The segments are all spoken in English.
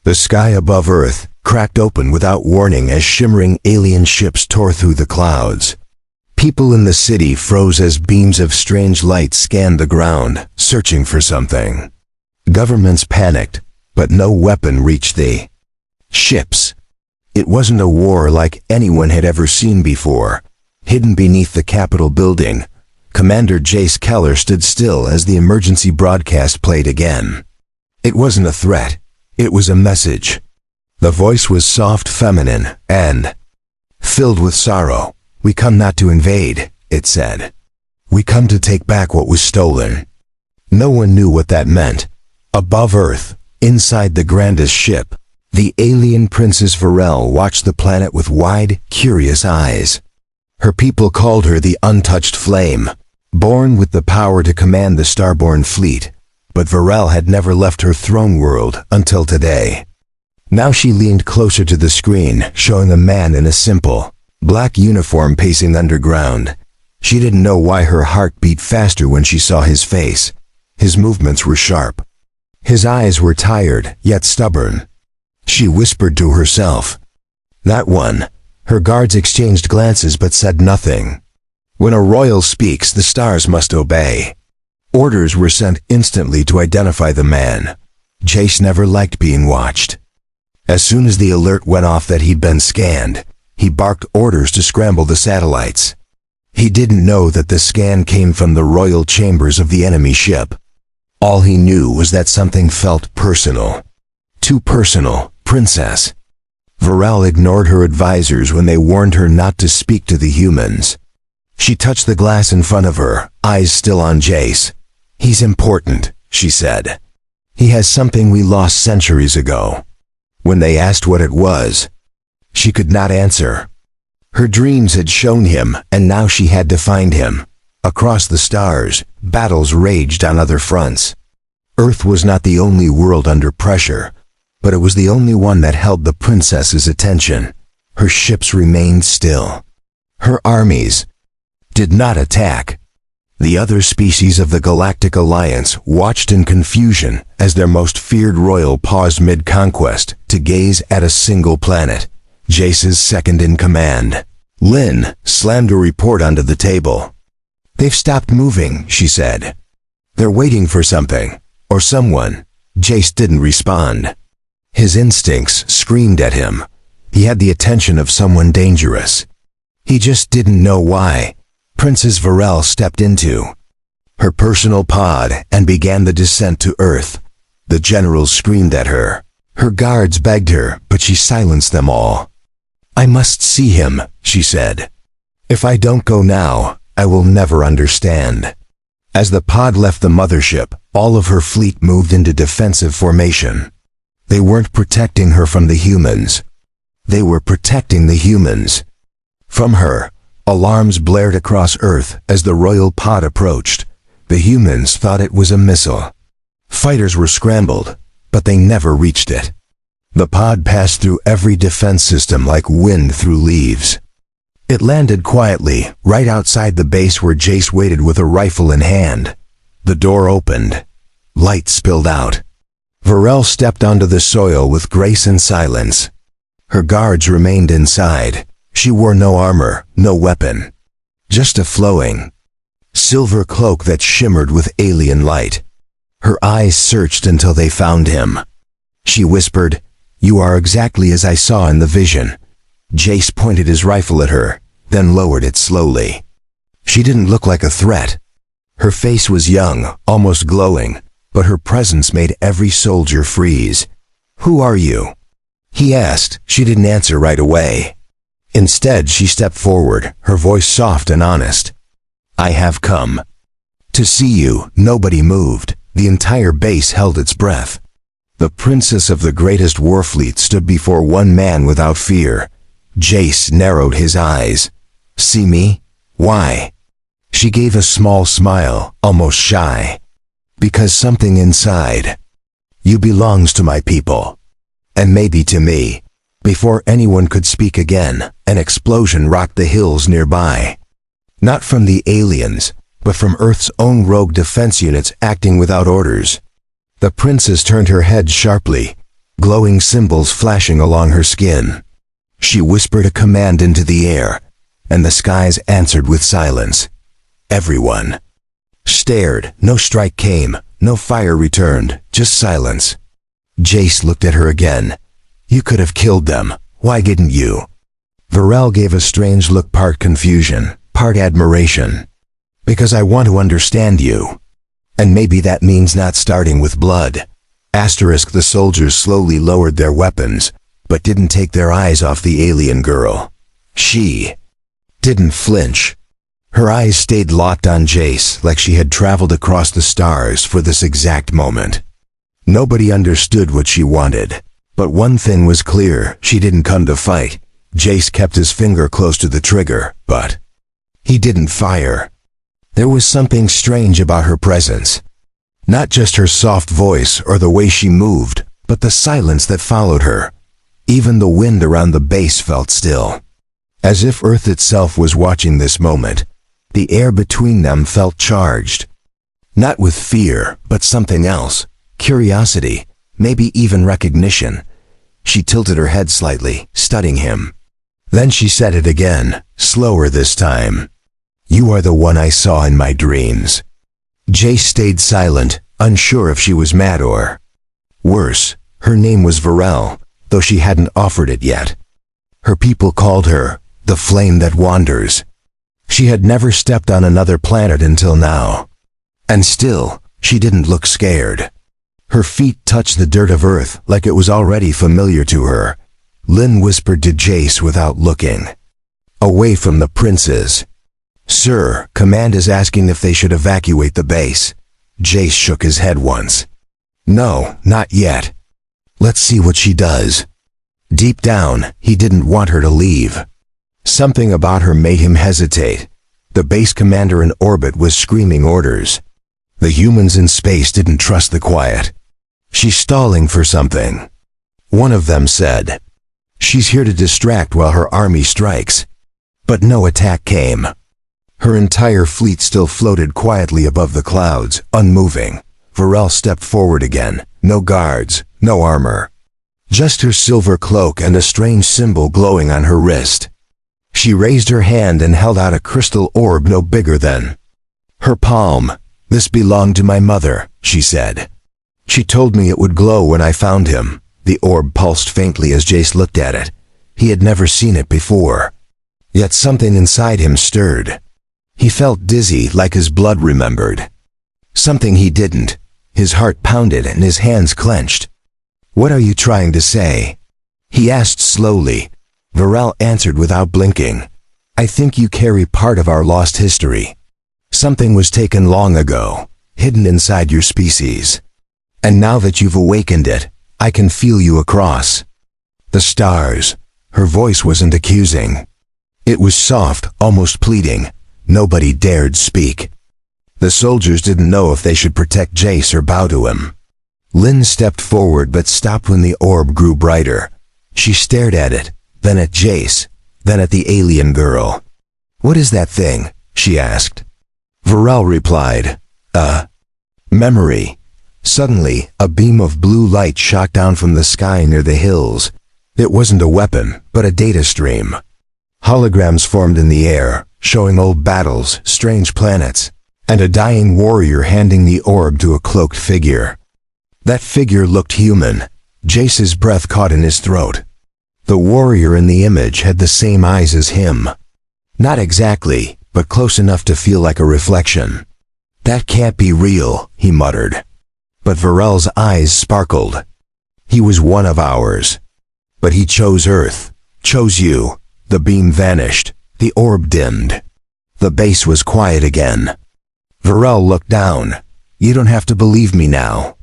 The sky above Earth cracked open without warning as shimmering alien ships tore through the clouds. People in the city froze as beams of strange light scanned the ground, searching for something. Governments panicked, but no weapon reached the ships. It wasn't a war like anyone had ever seen before. Hidden beneath the Capitol building, Commander Jace Keller stood still as the emergency broadcast played again. It wasn't a threat, it was a message. The voice was soft, feminine, and filled with sorrow. "We come not to invade," it said. "We come to take back what was stolen." No one knew what that meant. Above Earth, inside the grandest ship, the alien Princess Varel watched the planet with wide, curious eyes. Her people called her the untouched flame, born with the power to command the starborn fleet. But Varel had never left her throne world until today. Now she leaned closer to the screen, showing a man in a simple, black uniform pacing underground. She didn't know why her heart beat faster when she saw his face. His movements were sharp. His eyes were tired, yet stubborn. She whispered to herself, "That one." Her guards exchanged glances but said nothing. When a royal speaks, the stars must obey. Orders were sent instantly to identify the man. Jace never liked being watched. As soon as the alert went off that he'd been scanned, he barked orders to scramble the satellites. He didn't know that the scan came from the royal chambers of the enemy ship. All he knew was that something felt personal. Too personal, Princess. Varel ignored her advisors when they warned her not to speak to the humans. She touched the glass in front of her, eyes still on Jace. "He's important," she said. "He has something we lost centuries ago." When they asked what it was, she could not answer. Her dreams had shown him, and now she had to find him. Across the stars, battles raged on other fronts. Earth was not the only world under pressure, but it was the only one that held the princess's attention. Her ships remained still. Her armies did not attack. The other species of the Galactic Alliance watched in confusion as their most feared royal paused mid-conquest to gaze at a single planet. Jace's second in command, Lynn, slammed a report onto the table. "They've stopped moving," she said. "They're waiting for something, or someone." Jace didn't respond. His instincts screamed at him. He had the attention of someone dangerous. He just didn't know why. Princess Varel stepped into her personal pod and began the descent to Earth. The generals screamed at her. Her guards begged her, but she silenced them all. "I must see him," she said. "If I don't go now, I will never understand." As the pod left the mothership, all of her fleet moved into defensive formation. They weren't protecting her from the humans. They were protecting the humans from her. Alarms blared across Earth as the royal pod approached. The humans thought it was a missile. Fighters were scrambled, but they never reached it. The pod passed through every defense system like wind through leaves. It landed quietly, right outside the base where Jace waited with a rifle in hand. The door opened. Light spilled out. Varel stepped onto the soil with grace and silence. Her guards remained inside. She wore no armor, no weapon. Just a flowing silver cloak that shimmered with alien light. Her eyes searched until they found him. She whispered, "You are exactly as I saw in the vision." Jace pointed his rifle at her, then lowered it slowly. She didn't look like a threat. Her face was young, almost glowing, but her presence made every soldier freeze. "Who are you?" he asked. She didn't answer right away. Instead, she stepped forward, her voice soft and honest. "I have come to see you." Nobody moved. The entire base held its breath. The princess of the greatest war fleet stood before one man without fear. Jace narrowed his eyes. "See me? Why?" She gave a small smile, almost shy. "Because something inside you belongs to my people. And maybe to me." Before anyone could speak again, an explosion rocked the hills nearby. Not from the aliens, but from Earth's own rogue defense units acting without orders. The princess turned her head sharply. glowing symbols flashing along her skin. She whispered a command into the air, and the skies answered with silence. Everyone stared. No strike came, no fire returned, just silence. Jace looked at her again. You could have killed them. Why didn't you? Varel gave a strange look, part confusion, part admiration. Because I want to understand you. And maybe that means not starting with blood. Asterisk. The soldiers slowly lowered their weapons, but didn't take their eyes off the alien girl. She didn't flinch. Her eyes stayed locked on Jace, like she had traveled across the stars for this exact moment. Nobody understood what she wanted, but one thing was clear: she didn't come to fight. Jace kept his finger close to the trigger, but he didn't fire. There was something strange about her presence. Not just her soft voice or the way she moved, but the silence that followed her. Even the wind around the base felt still, as if Earth itself was watching this moment. The air between them felt charged. Not with fear, but something else. Curiosity, maybe even recognition. She tilted her head slightly, studying him. Then she said it again, slower this time. You are the one I saw in my dreams. Jace stayed silent, unsure if she was mad or worse. Her name was Varel, though she hadn't offered it yet. Her people called her the flame that wanders. She had never stepped on another planet until now. And still, she didn't look scared. Her feet touched the dirt of Earth like it was already familiar to her. Lynn whispered to Jace without looking. Away from the princes. Sir, command is asking if they should evacuate the base. Jace shook his head once. No, not yet. Let's see what she does. Deep down, he didn't want her to leave. Something about her made him hesitate. The base commander in orbit was screaming orders. The humans in space didn't trust the quiet. She's stalling for something. One of them said. She's here to distract while her army strikes. But no attack came. Her entire fleet still floated quietly above the clouds, unmoving. Varel stepped forward again. No guards, no armor. Just her silver cloak and a strange symbol glowing on her wrist. She raised her hand and held out a crystal orb no bigger than her palm. This belonged to my mother, she said. She told me it would glow when I found him. The orb pulsed faintly as Jace looked at it. He had never seen it before. Yet something inside him stirred. He felt dizzy, like his blood remembered. Something he didn't. His heart pounded and his hands clenched. What are you trying to say? He asked slowly. Varel answered without blinking. I think you carry part of our lost history. Something was taken long ago, hidden inside your species. And now that you've awakened it, I can feel you across the stars. Her voice wasn't accusing. It was soft, almost pleading. Nobody dared speak. The soldiers didn't know if they should protect Jace or bow to him. Lynn stepped forward but stopped when the orb grew brighter. She stared at it, then at Jace, then at the alien girl. What is that thing? She asked. Varel replied, memory. Suddenly, a beam of blue light shot down from the sky near the hills. It wasn't a weapon, but a data stream. Holograms formed in the air, showing old battles, strange planets, and a dying warrior handing the orb to a cloaked figure. That figure looked human. Jace's breath caught in his throat. The warrior in the image had the same eyes as him. Not exactly, but close enough to feel like a reflection. That can't be real, he muttered. But Varel's eyes sparkled. He was one of ours. But he chose Earth, chose you. The beam vanished. The orb dimmed. The base was quiet again. Varel looked down. You don't have to believe me now.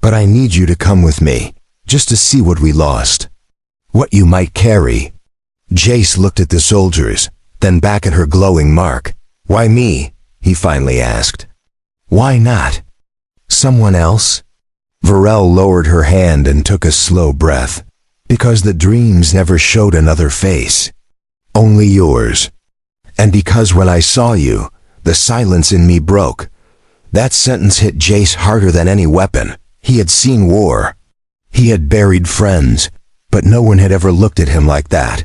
But I need you to come with me, just to see what we lost. What you might carry. Jace looked at the soldiers, then back at her glowing mark. Why me? He finally asked. Why not someone else? Varel lowered her hand and took a slow breath. Because the dreams never showed another face. Only yours. And because when I saw you, the silence in me broke. That sentence hit Jace harder than any weapon. He had seen war. He had buried friends, but no one had ever looked at him like that.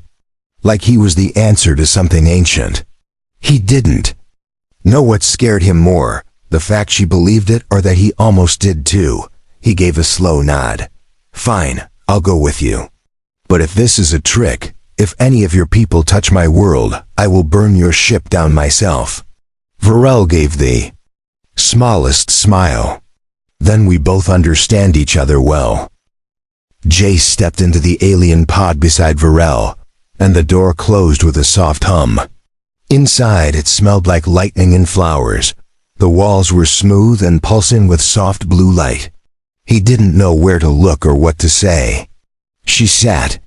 Like he was the answer to something ancient. He didn't know what scared him more, the fact she believed it or that he almost did too. He gave a slow nod. Fine, I'll go with you. But if this is a trick, if any of your people touch my world, I will burn your ship down myself. Varel gave the smallest smile. Then we both understand each other well. Jace stepped into the alien pod beside Varel, and the door closed with a soft hum. Inside, it smelled like lightning and flowers. The walls were smooth and pulsing with soft blue light. He didn't know where to look or what to say. She sat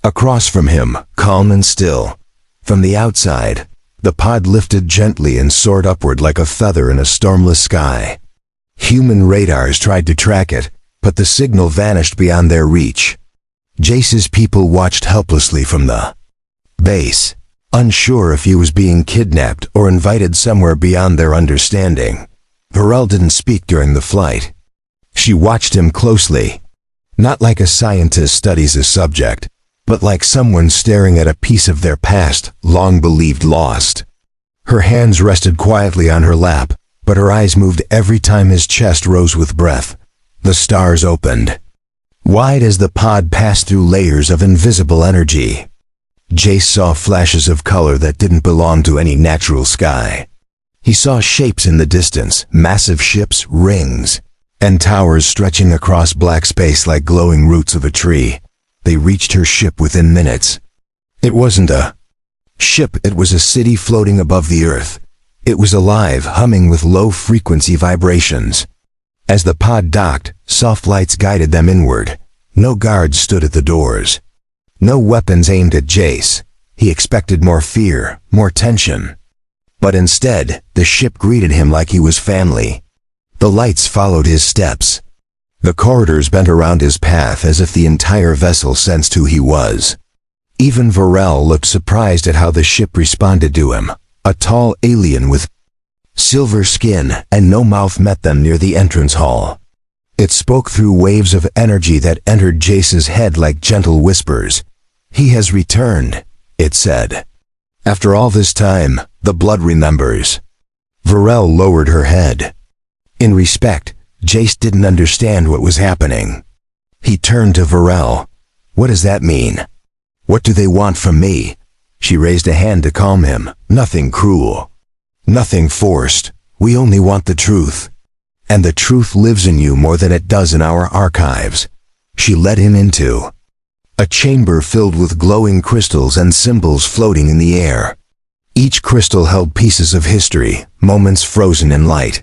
across from him, calm and still. From the outside, the pod lifted gently and soared upward like a feather in a stormless sky. Human radars tried to track it, but the signal vanished beyond their reach. Jace's people watched helplessly from the base, unsure if he was being kidnapped or invited somewhere beyond their understanding. Varel didn't speak during the flight. She watched him closely, not like a scientist studies a subject, but like someone staring at a piece of their past, long believed lost. Her hands rested quietly on her lap, but her eyes moved every time his chest rose with breath. The stars opened wide as the pod passed through layers of invisible energy. Jace saw flashes of color that didn't belong to any natural sky. He saw shapes in the distance, massive ships, rings, and towers stretching across black space like glowing roots of a tree. They reached her ship within minutes. It wasn't a ship, it was a city floating above the earth. It was alive, humming with low-frequency vibrations. As the pod docked, soft lights guided them inward. No guards stood at the doors. No weapons aimed at Jace. He expected more fear, more tension. But instead, the ship greeted him like he was family. The lights followed his steps. The corridors bent around his path as if the entire vessel sensed who he was. Even Varel looked surprised at how the ship responded to him. A tall alien with silver skin and no mouth met them near the entrance hall. It spoke through waves of energy that entered Jace's head like gentle whispers. "He has returned," it said. "After all this time, the blood remembers." Varel lowered her head. In respect, Jace didn't understand what was happening. He turned to Varel. "What does that mean? What do they want from me?" She raised a hand to calm him. "Nothing cruel. Nothing forced. We only want the truth. And the truth lives in you more than it does in our archives." She led him into a chamber filled with glowing crystals and symbols floating in the air. Each crystal held pieces of history, moments frozen in light.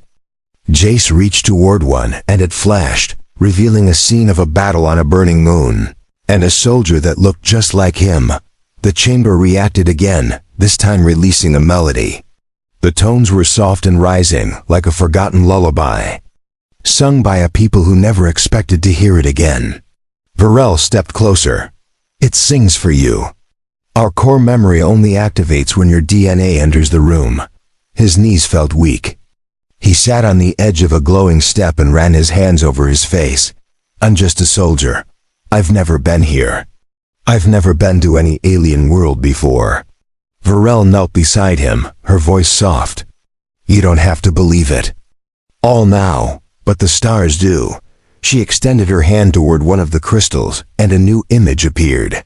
Jace reached toward one, and it flashed, revealing a scene of a battle on a burning moon, and a soldier that looked just like him. The chamber reacted again, this time releasing a melody. The tones were soft and rising, like a forgotten lullaby, sung by a people who never expected to hear it again. Varel stepped closer. "It sings for you. Our core memory only activates when your DNA enters the room." His knees felt weak. He sat on the edge of a glowing step and ran his hands over his face. "I'm just a soldier. I've never been here. I've never been to any alien world before." Varel knelt beside him, her voice soft. "You don't have to believe it all now, but the stars do." She extended her hand toward one of the crystals, and a new image appeared.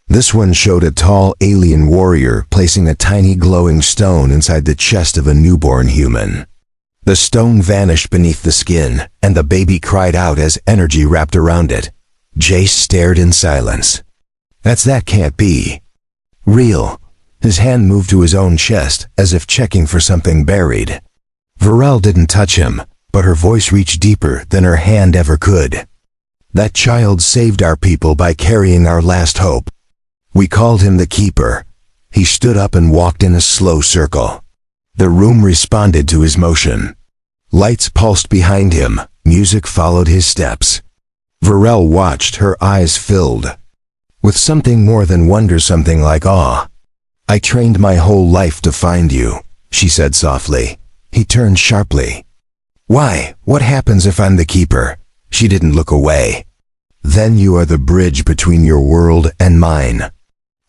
This one showed a tall alien warrior placing a tiny glowing stone inside the chest of a newborn human. The stone vanished beneath the skin, and the baby cried out as energy wrapped around it. Jace stared in silence. That can't be real." His hand moved to his own chest, as if checking for something buried. Varel didn't touch him, but her voice reached deeper than her hand ever could. "That child saved our people by carrying our last hope. We called him the Keeper." He stood up and walked in a slow circle. The room responded to his motion. Lights pulsed behind him, music followed his steps. Varel watched, her eyes filled with something more than wonder, something like awe. "I trained my whole life to find you," she said softly. He turned sharply. "Why? What happens if I'm the Keeper?" She didn't look away. Then you are the bridge between your world and mine.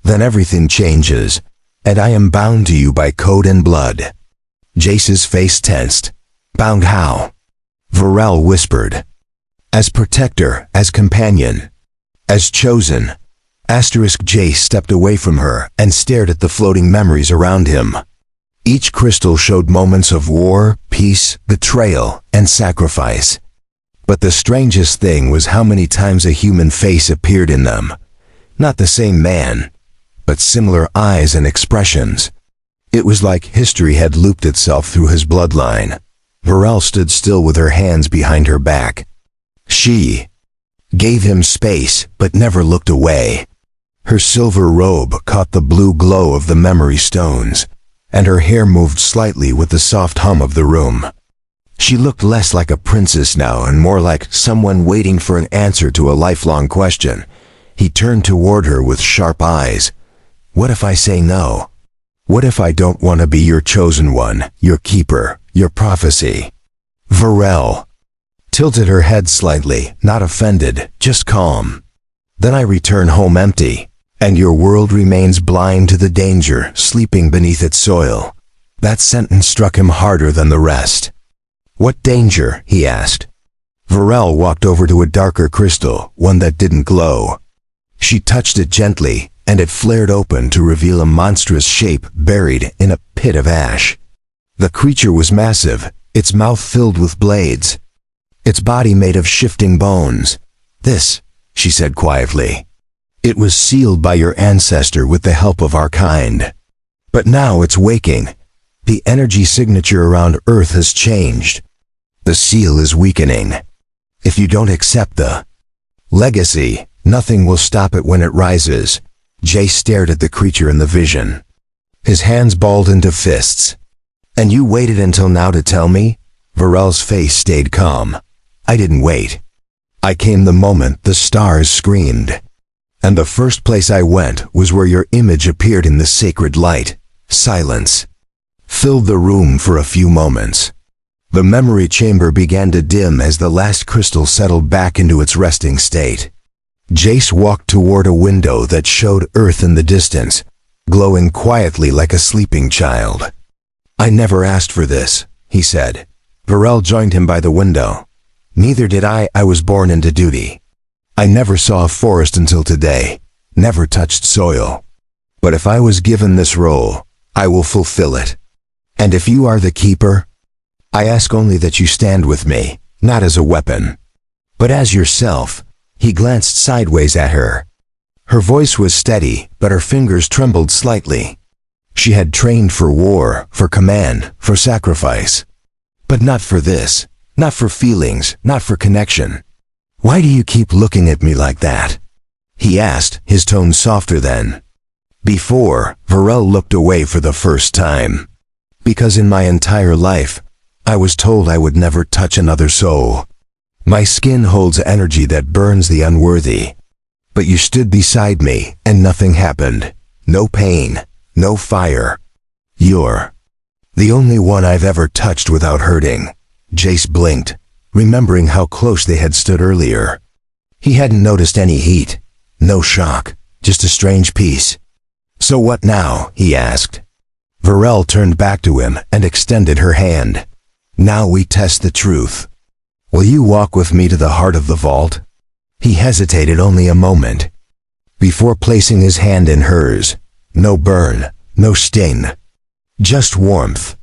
Then everything changes, and I am bound to you by code and blood." Jace's face tensed. "Bound how?" Varel whispered. "As protector, as companion, as chosen." Jace stepped away from her and stared at the floating memories around him. Each crystal showed moments of war, peace, betrayal, and sacrifice. But the strangest thing was how many times a human face appeared in them. Not the same man, but similar eyes and expressions. It was like history had looped itself through his bloodline. Varel stood still with her hands behind her back. She gave him space, but never looked away. Her silver robe caught the blue glow of the memory stones, and her hair moved slightly with the soft hum of the room. She looked less like a princess now and more like someone waiting for an answer to a lifelong question. He turned toward her with sharp eyes. "What if I say no? What if I don't want to be your chosen one, your keeper, your prophecy?" Varel tilted her head slightly, not offended, just calm. "Then I return home empty, and your world remains blind to the danger sleeping beneath its soil." That sentence struck him harder than the rest. "What danger?" he asked. Varel walked over to a darker crystal, one that didn't glow. She touched it gently, and it flared open to reveal a monstrous shape buried in a pit of ash. The creature was massive, its mouth filled with blades, its body made of shifting bones. "This," she said quietly. "It was sealed by your ancestor with the help of our kind. But now it's waking. The energy signature around Earth has changed. The seal is weakening. If you don't accept the legacy, nothing will stop it when it rises." Jay stared at the creature in the vision. His hands balled into fists. "And you waited until now to tell me?" Varel's face stayed calm. "I didn't wait. I came the moment the stars screamed. And the first place I went was where your image appeared in the sacred light." Silence filled the room for a few moments. The memory chamber began to dim as the last crystal settled back into its resting state. Jace walked toward a window that showed Earth in the distance, glowing quietly like a sleeping child. "I never asked for this," he said. Varel joined him by the window. "Neither did I. I was born into duty. I never saw a forest until today, never touched soil. But if I was given this role, I will fulfill it. And if you are the keeper, I ask only that you stand with me, not as a weapon, but as yourself." He glanced sideways at her. Her voice was steady, but her fingers trembled slightly. She had trained for war, for command, for sacrifice. But not for this, not for feelings, not for connection. "Why do you keep looking at me like that?" he asked, his tone softer than before. Varel looked away for the first time. "Because in my entire life, I was told I would never touch another soul. My skin holds energy that burns the unworthy. But you stood beside me, and nothing happened. No pain, no fire. You're the only one I've ever touched without hurting." Jace blinked, remembering how close they had stood earlier. He hadn't noticed any heat, no shock, just a strange peace. "So what now?" he asked. Varel turned back to him and extended her hand. "Now we test the truth. Will you walk with me to the heart of the vault?" He hesitated only a moment before placing his hand in hers. No burn, no sting, just warmth.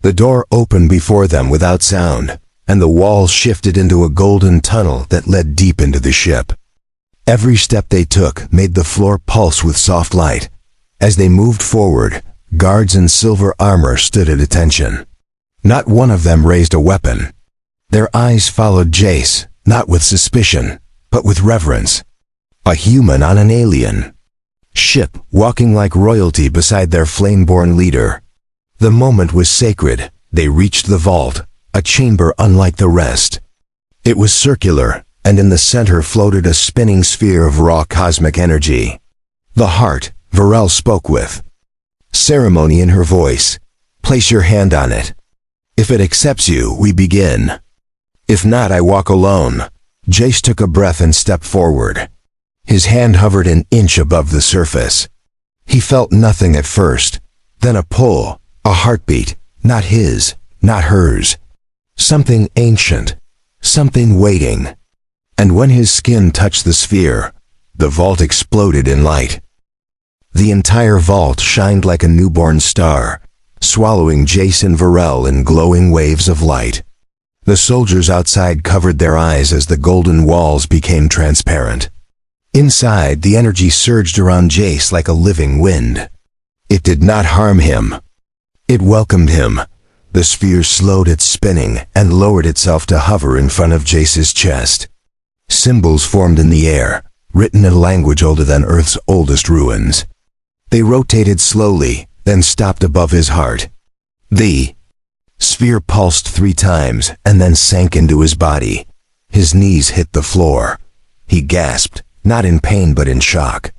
The door opened before them without sound, and the walls shifted into a golden tunnel that led deep into the ship. Every step they took made the floor pulse with soft light. As they moved forward, guards in silver armor stood at attention. Not one of them raised a weapon. Their eyes followed Jace, not with suspicion, but with reverence. A human on an alien ship, walking like royalty beside their flame-born leader. The moment was sacred. They reached the vault, a chamber unlike the rest. It was circular, and in the center floated a spinning sphere of raw cosmic energy. "The heart," Varel spoke with ceremony in her voice. "Place your hand on it. If it accepts you, we begin. If not, I walk alone." Jace took a breath and stepped forward. His hand hovered an inch above the surface. He felt nothing at first, then a pull, a heartbeat, not his, not hers. Something ancient, something waiting. And when his skin touched the sphere, the vault exploded in light. The entire vault shined like a newborn star, swallowing Jace and Varel in glowing waves of light. The soldiers outside covered their eyes as the golden walls became transparent. Inside, the energy surged around Jace like a living wind. It did not harm him. It welcomed him. The sphere slowed its spinning and lowered itself to hover in front of Jace's chest. Symbols formed in the air, written in a language older than Earth's oldest ruins. They rotated slowly, then stopped above his heart. The sphere pulsed 3 times and then sank into his body. His knees hit the floor. He gasped, not in pain but in shock.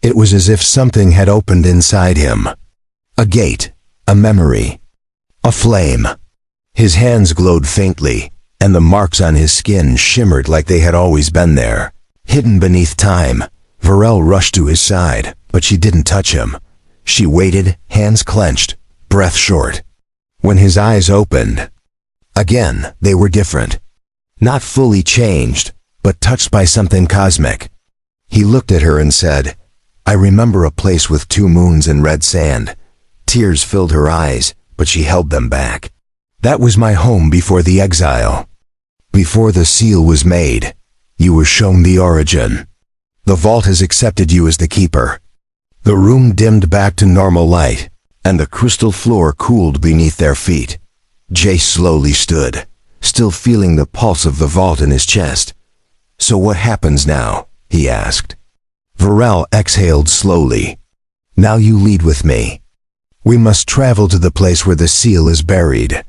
It was as if something had opened inside him. A gate, a memory, a flame. His hands glowed faintly, and the marks on his skin shimmered like they had always been there. Hidden beneath time, Varel rushed to his side, but she didn't touch him. She waited, hands clenched, breath short. When his eyes opened, again, they were different. Not fully changed, but touched by something cosmic. He looked at her and said, "I remember a place with 2 moons and red sand." Tears filled her eyes, but she held them back. "That was my home before the exile. Before the seal was made, you were shown the origin. The vault has accepted you as the keeper." The room dimmed back to normal light, and the crystal floor cooled beneath their feet. Jace slowly stood, still feeling the pulse of the vault in his chest. "So what happens now?" he asked. Varel exhaled slowly. "Now you lead with me. We must travel to the place where the seal is buried.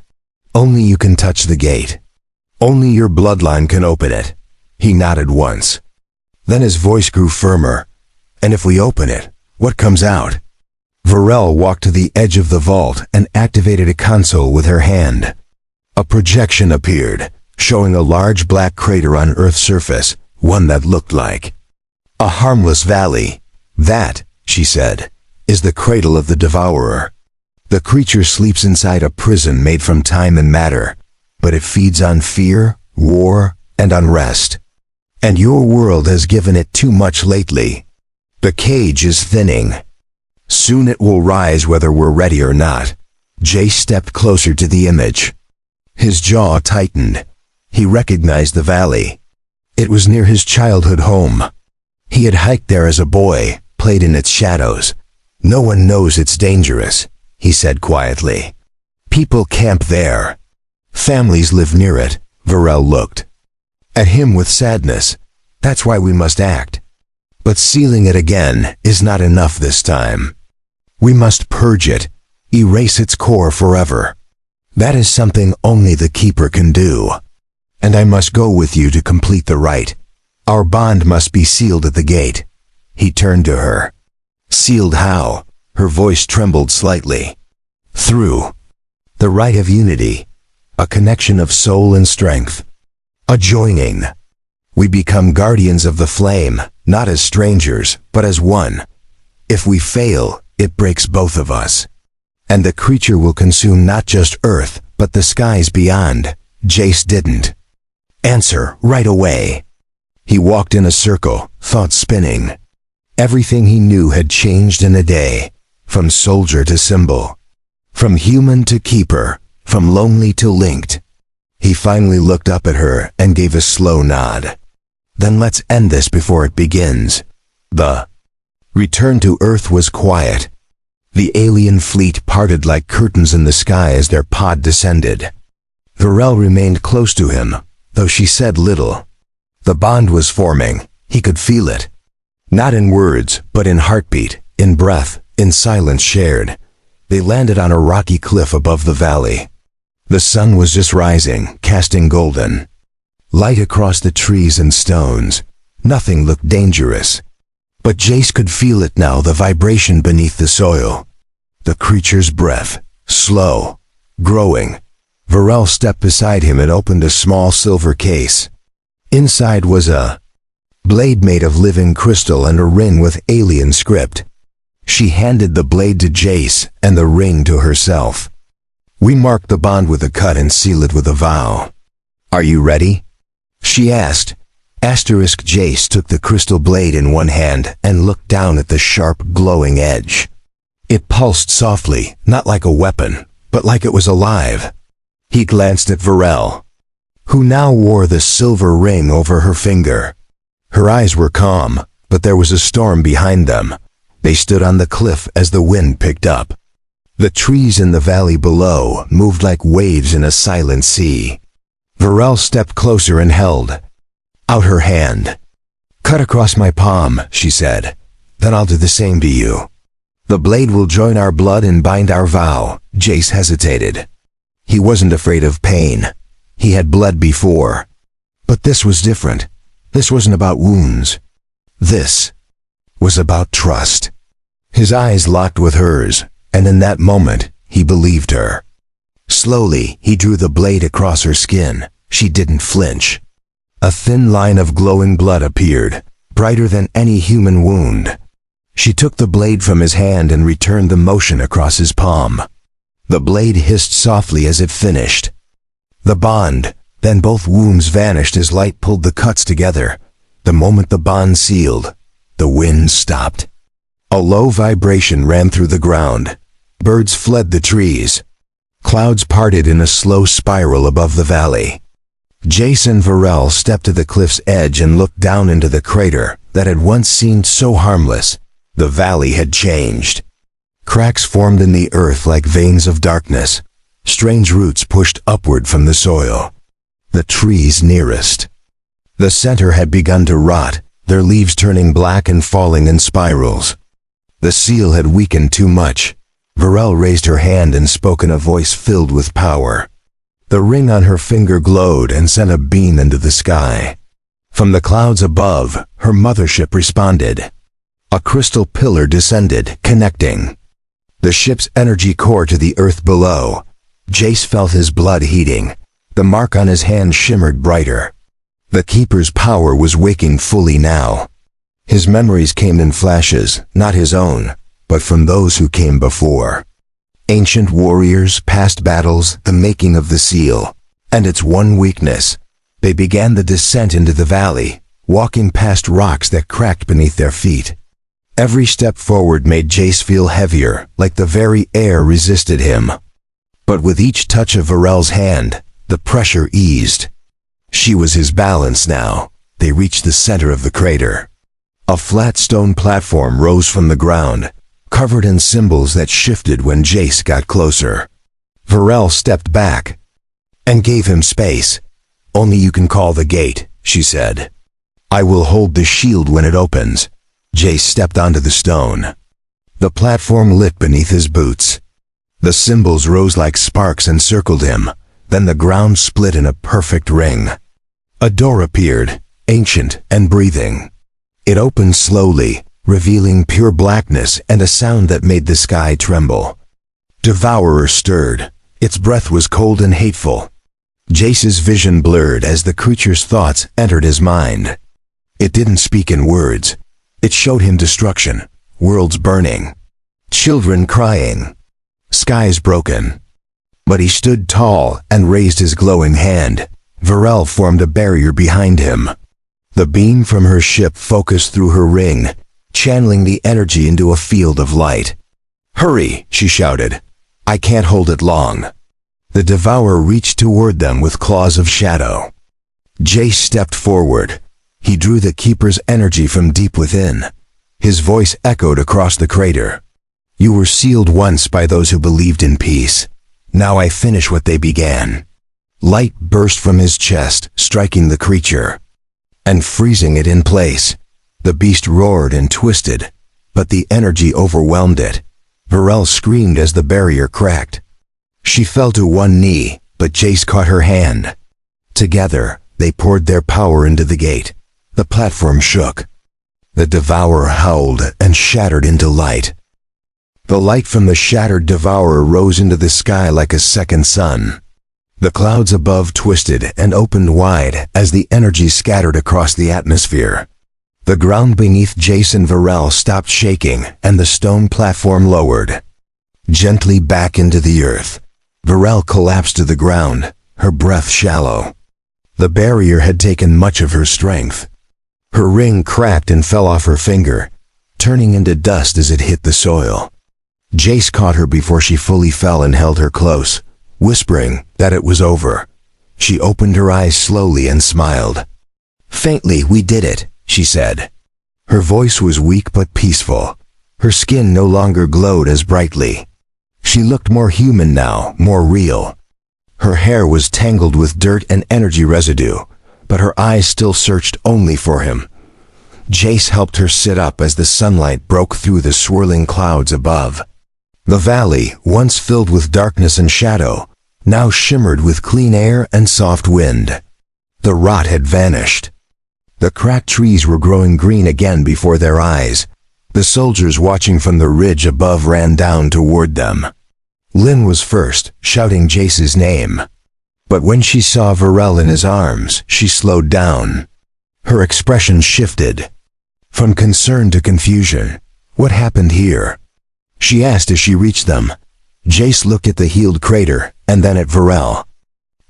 Only you can touch the gate. Only your bloodline can open it." He nodded once. Then his voice grew firmer. "And if we open it, what comes out?" Varel walked to the edge of the vault and activated a console with her hand. A projection appeared, showing a large black crater on Earth's surface, one that looked like a harmless valley. "That," she said, "is the cradle of the devourer. The creature sleeps inside a prison made from time and matter, but it feeds on fear, war, and unrest. And your world has given it too much lately. The cage is thinning. Soon it will rise whether we're ready or not." Jace stepped closer to the image. His jaw tightened. He recognized the valley. It was near his childhood home. He had hiked there as a boy, played in its shadows. "No one knows it's dangerous," he said quietly. "People camp there. Families live near it." Varel looked at him with sadness. "That's why we must act. But sealing it again is not enough this time. We must purge it, erase its core forever. That is something only the Keeper can do. And I must go with you to complete the rite. Our bond must be sealed at the gate." He turned to her. "Sealed how?" Her voice trembled slightly. "Through the rite of unity, a connection of soul and strength, a joining. We become guardians of the flame, not as strangers, but as one. If we fail, it breaks both of us. And the creature will consume not just Earth, but the skies beyond." Jace didn't answer right away. He walked in a circle, thoughts spinning. Everything he knew had changed in a day, from soldier to symbol, from human to keeper, from lonely to linked. He finally looked up at her and gave a slow nod. "Then let's end this before it begins." The return to Earth was quiet. The alien fleet parted like curtains in the sky as their pod descended. Varel remained close to him, though she said little. The bond was forming. He could feel it. Not in words, but in heartbeat, in breath, in silence shared. They landed on a rocky cliff above the valley. The sun was just rising, casting golden light across the trees and stones. Nothing looked dangerous. But Jace could feel it now, the vibration beneath the soil. The creature's breath, slow, growing. Varel stepped beside him and opened a small silver case. Inside was a blade made of living crystal and a ring with alien script. She handed the blade to Jace and the ring to herself. "We mark the bond with a cut and seal it with a vow. Are you ready?" she asked. Jace took the crystal blade in one hand and looked down at the sharp, glowing edge. It pulsed softly, not like a weapon, but like it was alive. He glanced at Varel, who now wore the silver ring over her finger. Her eyes were calm, but there was a storm behind them. They stood on the cliff as the wind picked up. The trees in the valley below moved like waves in a silent sea. Varel stepped closer and held out her hand. "Cut across my palm," she said. "Then I'll do the same to you. The blade will join our blood and bind our vow." Jace hesitated. He wasn't afraid of pain. He had bled before. But this was different. This wasn't about wounds. This was about trust. His eyes locked with hers, and in that moment, he believed her. Slowly, he drew the blade across her skin. She didn't flinch. A thin line of glowing blood appeared, brighter than any human wound. She took the blade from his hand and returned the motion across his palm. The blade hissed softly as it finished. The bond, then both wounds vanished as light pulled the cuts together. The moment the bond sealed, the wind stopped. A low vibration ran through the ground. Birds fled the trees. Clouds parted in a slow spiral above the valley. Jace and Varel stepped to the cliff's edge and looked down into the crater that had once seemed so harmless. The valley had changed. Cracks formed in the earth like veins of darkness. Strange roots pushed upward from the soil. The trees nearest the center had begun to rot, their leaves turning black and falling in spirals. The seal had weakened too much. Varel raised her hand and spoke in a voice filled with power. The ring on her finger glowed and sent a beam into the sky. From the clouds above, her mothership responded. A crystal pillar descended, connecting the ship's energy core to the earth below. Jace felt his blood heating. The mark on his hand shimmered brighter. The Keeper's power was waking fully now. His memories came in flashes, not his own, but from those who came before. Ancient warriors, past battles, the making of the seal, and its one weakness. They began the descent into the valley, walking past rocks that cracked beneath their feet. Every step forward made Jace feel heavier, like the very air resisted him. But with each touch of Varel's hand, the pressure eased. She was his balance now. They reached the center of the crater. A flat stone platform rose from the ground, covered in symbols that shifted when Jace got closer. Varel stepped back and gave him space. "Only you can call the gate," she said. "I will hold the shield when it opens." Jace stepped onto the stone. The platform lit beneath his boots. The symbols rose like sparks and circled him. Then the ground split in a perfect ring. A door appeared, ancient and breathing. It opened slowly, revealing pure blackness and a sound that made the sky tremble. Devourer stirred. Its breath was cold and hateful. Jace's vision blurred as the creature's thoughts entered his mind. It didn't speak in words. It showed him destruction, worlds burning, children crying, skies broken. But he stood tall and raised his glowing hand. Varel formed a barrier behind him. The beam from her ship focused through her ring, channeling the energy into a field of light. "Hurry," she shouted. "I can't hold it long." The devourer reached toward them with claws of shadow. Jace stepped forward. He drew the Keeper's energy from deep within. His voice echoed across the crater. "You were sealed once by those who believed in peace. Now I finish what they began." Light burst from his chest, striking the creature and freezing it in place. The beast roared and twisted, but the energy overwhelmed it. Varel screamed as the barrier cracked. She fell to one knee, but Jace caught her hand. Together, they poured their power into the gate. The platform shook. The devourer howled and shattered into light. The light from the shattered devourer rose into the sky like a second sun. The clouds above twisted and opened wide as the energy scattered across the atmosphere. The ground beneath Jason Varel stopped shaking and the stone platform lowered gently back into the earth. Varel collapsed to the ground, her breath shallow. The barrier had taken much of her strength. Her ring cracked and fell off her finger, turning into dust as it hit the soil. Jace caught her before she fully fell and held her close, whispering that it was over. She opened her eyes slowly and smiled. "Faintly, we did it," she said. Her voice was weak but peaceful. Her skin no longer glowed as brightly. She looked more human now, more real. Her hair was tangled with dirt and energy residue, but her eyes still searched only for him. Jace helped her sit up as the sunlight broke through the swirling clouds above. The valley, once filled with darkness and shadow, now shimmered with clean air and soft wind. The rot had vanished. The cracked trees were growing green again before their eyes. The soldiers watching from the ridge above ran down toward them. Lynn was first, shouting Jace's name. But when she saw Varel in his arms, she slowed down. Her expression shifted. From concern to confusion. What happened here? She asked as she reached them. Jace looked at the healed crater, and then at Varel.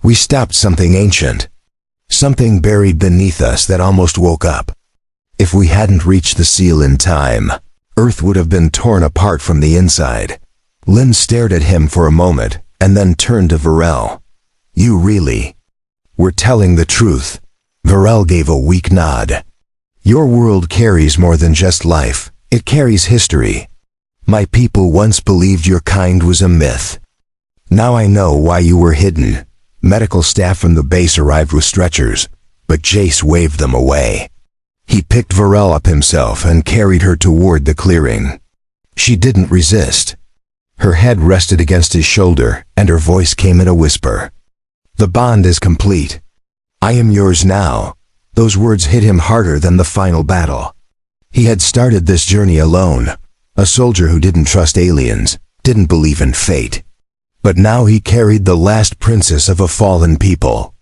"We stopped something ancient. Something buried beneath us that almost woke up. If we hadn't reached the seal in time, Earth would have been torn apart from the inside." Lynn stared at him for a moment, and then turned to Varel. "You really were telling the truth." Varel gave a weak nod. "Your world carries more than just life, it carries history. My people once believed your kind was a myth. Now I know why you were hidden." Medical staff from the base arrived with stretchers, but Jace waved them away. He picked Varel up himself and carried her toward the clearing. She didn't resist. Her head rested against his shoulder, and her voice came in a whisper. "The bond is complete. I am yours now." Those words hit him harder than the final battle. He had started this journey alone, a soldier who didn't trust aliens, didn't believe in fate. But now he carried the last princess of a fallen people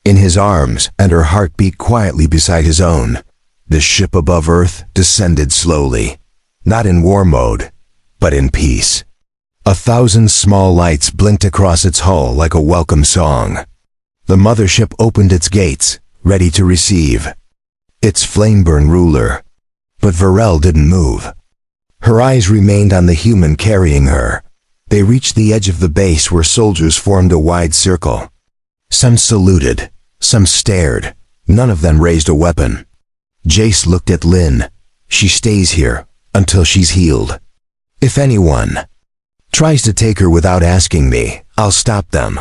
in his arms, and her heart beat quietly beside his own. The ship above Earth descended slowly, not in war mode, but in peace. 1,000 small lights blinked across its hull like a welcome song. The mothership opened its gates, ready to receive its flame-burn ruler. But Varel didn't move. Her eyes remained on the human carrying her. They reached the edge of the base where soldiers formed a wide circle. Some saluted, some stared, none of them raised a weapon. Jace looked at Lynn. "She stays here, until she's healed. If anyone tries to take her without asking me, I'll stop them."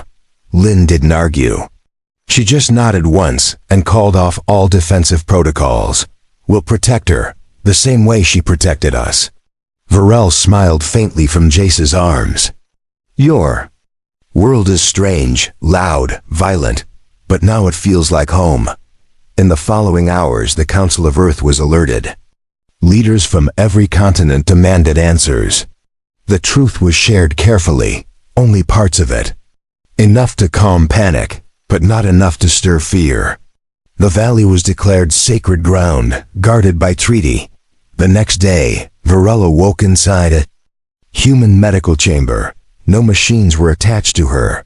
Lynn didn't argue. She just nodded once and called off all defensive protocols. "We'll protect her, the same way she protected us." Varel smiled faintly from Jace's arms. "Your world is strange, loud, violent, but now it feels like home." In the following hours, the Council of Earth was alerted. Leaders from every continent demanded answers. The truth was shared carefully, only parts of it. Enough to calm panic, but not enough to stir fear. The valley was declared sacred ground, guarded by treaty. The next day, Varel awoke inside a human medical chamber. No machines were attached to her.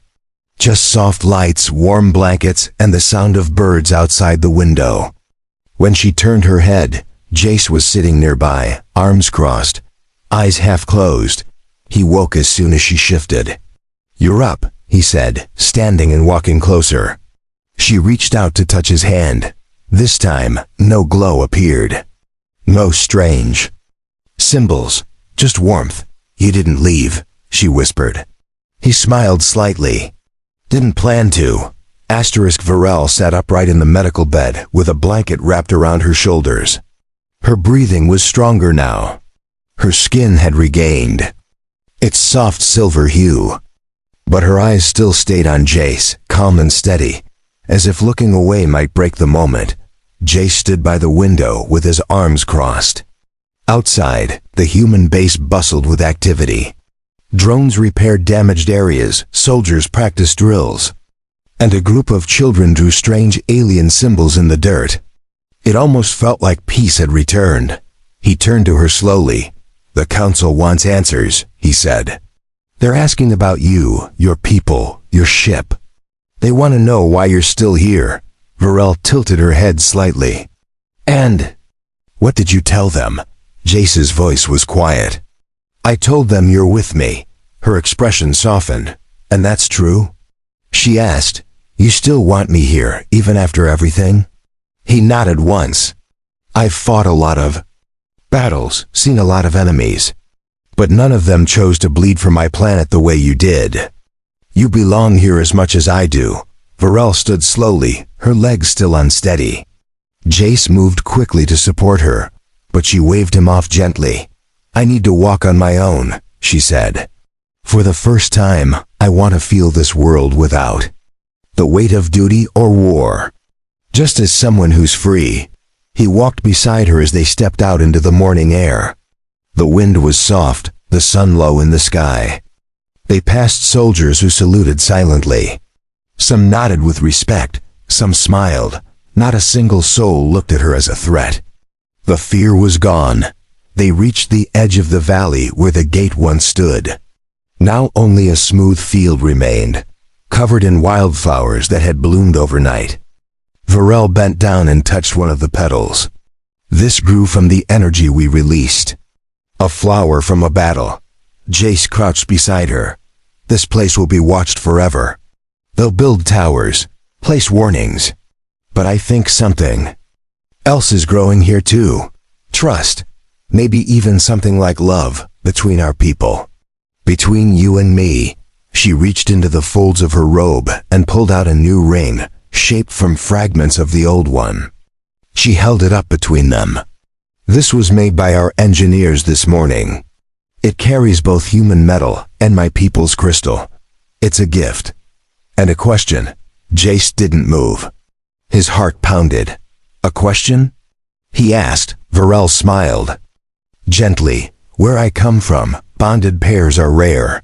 Just soft lights, warm blankets, and the sound of birds outside the window. When she turned her head, Jace was sitting nearby, arms crossed, eyes half closed. He woke as soon as she shifted. "You're up," he said, standing and walking closer. She reached out to touch his hand. This time, no glow appeared. No strange symbols, just warmth. "You didn't leave," she whispered. He smiled slightly. "Didn't plan to." Varel sat upright in the medical bed with a blanket wrapped around her shoulders. Her breathing was stronger now. Her skin had regained its soft silver hue. But her eyes still stayed on Jace, calm and steady, as if looking away might break the moment. Jace stood by the window with his arms crossed. Outside, the human base bustled with activity. Drones repaired damaged areas, soldiers practiced drills. and a group of children drew strange alien symbols in the dirt. It almost felt like peace had returned. He turned to her slowly. "The council wants answers," he said. "They're asking about you, your people, your ship. They want to know why you're still here." Varel tilted her head slightly. "And what did you tell them?" Jace's voice was quiet. "I told them you're with me." Her expression softened. "And that's true?" she asked. "You still want me here, even after everything?" He nodded once. "I've fought a lot of battles, seen a lot of enemies. But none of them chose to bleed for my planet the way you did. You belong here as much as I do." Varel stood slowly, her legs still unsteady. Jace moved quickly to support her, but she waved him off gently. "I need to walk on my own," she said. "For the first time, I want to feel this world without the weight of duty or war. Just as someone who's free." He walked beside her as they stepped out into the morning air. The wind was soft, the sun low in the sky. They passed soldiers who saluted silently. Some nodded with respect, some smiled. Not a single soul looked at her as a threat. The fear was gone. They reached the edge of the valley where the gate once stood. Now only a smooth field remained, covered in wildflowers that had bloomed overnight. Varel bent down and touched one of the petals. "This grew from the energy we released. A flower from a battle." Jace crouched beside her. "This place will be watched forever. They'll build towers, place warnings. But I think something else is growing here too. Trust, maybe even something like love, between our people. Between you and me." She reached into the folds of her robe and pulled out a new ring, shaped from fragments of the old one. She held it up between them. "This was made by our engineers this morning. It carries both human metal and my people's crystal. It's a gift." "And a question." Jace didn't move. His heart pounded. "A question?" he asked. Varel smiled. Gently. "Where I come from, bonded pairs are rare.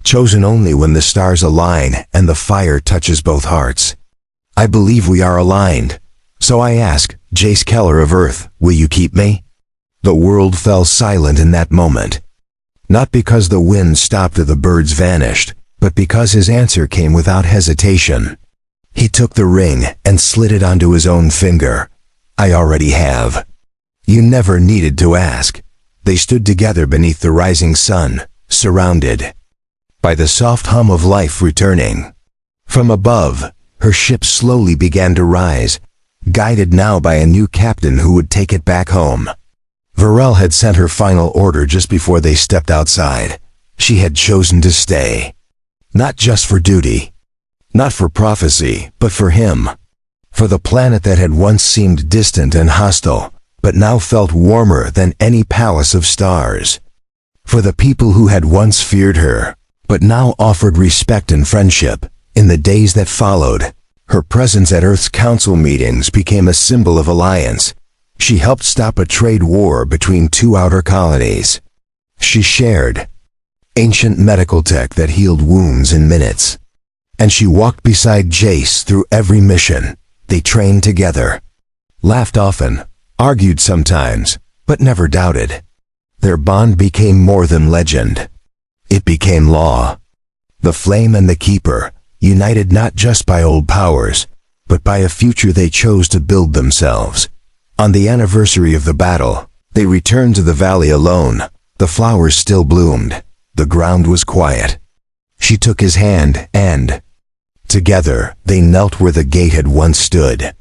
Chosen only when the stars align and the fire touches both hearts. I believe we are aligned. So I ask, Jace Keller of Earth, will you keep me?" The world fell silent in that moment. Not because the wind stopped or the birds vanished, but because his answer came without hesitation. He took the ring and slid it onto his own finger. "I already have." You never needed to ask. They stood together beneath the rising sun, surrounded by the soft hum of life returning. From above, her ship slowly began to rise, guided now by a new captain who would take it back home. Varel had sent her final order just before they stepped outside. She had chosen to stay. Not just for duty, not for prophecy, but for him. For the planet that had once seemed distant and hostile, but now felt warmer than any palace of stars. For the people who had once feared her, but now offered respect and friendship. In the days that followed, her presence at Earth's council meetings became a symbol of alliance. She helped stop a trade war between two outer colonies. She shared ancient medical tech that healed wounds in minutes. And she walked beside Jace through every mission. They trained together, laughed often, argued sometimes, but never doubted. Their bond became more than legend. It became law. The Flame and the Keeper, united not just by old powers, but by a future they chose to build themselves. On the anniversary of the battle, they returned to the valley alone. The flowers still bloomed. The ground was quiet. She took his hand and, together, they knelt where the gate had once stood.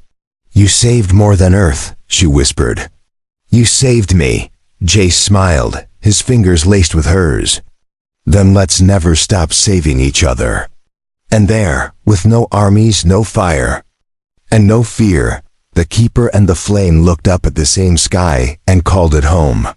"You saved more than Earth," she whispered. "You saved me." Jace smiled, his fingers laced with hers. "Then let's never stop saving each other." And there, with no armies, no fire, and no fear, the Keeper and the Flame looked up at the same sky and called it home.